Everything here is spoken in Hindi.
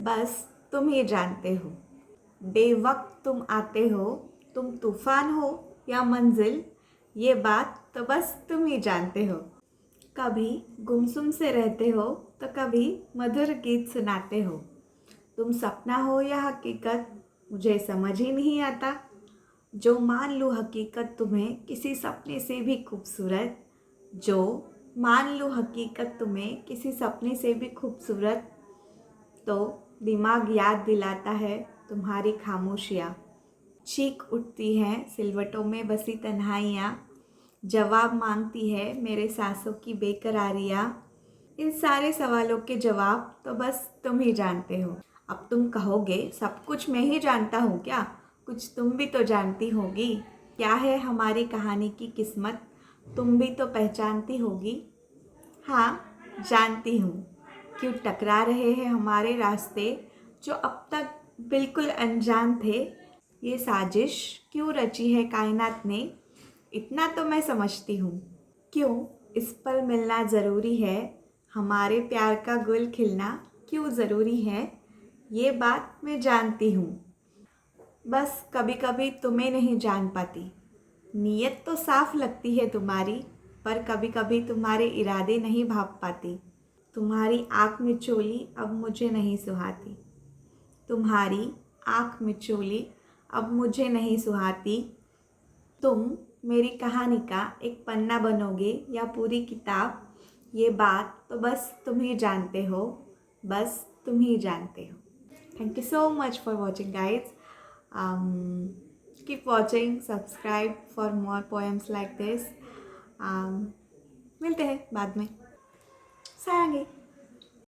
बस तुम ही जानते हो। बेवक्त तुम आते हो, तुम तूफान हो या मंजिल, ये बात तो बस तुम ही जानते हो। कभी गुमसुम से रहते हो तो कभी मधुर गीत सुनाते हो। तुम सपना हो या हकीकत, मुझे समझ ही नहीं आता। जो मान लूँ हकीकत तुम्हें किसी सपने से भी खूबसूरत, जो मान लूँ हकीकत तुम्हें किसी सपने से भी खूबसूरत, तो दिमाग याद दिलाता है तुम्हारी खामोशियाँ। चीख उठती हैं सिलवटों में बसी तन्हाइयाँ, जवाब मांगती है मेरे सांसों की बेकरारियाँ। इन सारे सवालों के जवाब तो बस तुम ही जानते हो। अब तुम कहोगे सब कुछ मैं ही जानता हूँ क्या? कुछ तुम भी तो जानती होगी। क्या है हमारी कहानी की किस्मत, तुम भी तो पहचानती होगी। हाँ, जानती हूँ क्यों टकरा रहे हैं हमारे रास्ते, जो अब तक बिल्कुल अनजान थे। ये साजिश क्यों रची है कायनात ने, इतना तो मैं समझती हूँ। क्यों इस पल मिलना ज़रूरी है, हमारे प्यार का गुल खिलना क्यों ज़रूरी है, ये बात मैं जानती हूँ। बस कभी कभी तुम्हें नहीं जान पाती। नीयत तो साफ लगती है तुम्हारी, पर कभी कभी तुम्हारे इरादे नहीं भाप पाती। तुम्हारी आँख में चोली अब मुझे नहीं सुहाती। तुम्हारी आँख में चोली अब मुझे नहीं सुहाती। तुम मेरी कहानी का एक पन्ना बनोगे या पूरी किताब, ये बात तो बस तुम ही जानते हो। बस तुम ही जानते हो। Thank you so much for watching, guys. Keep watching, subscribe for more poems like this. मिलते हैं बाद में। सायांगे।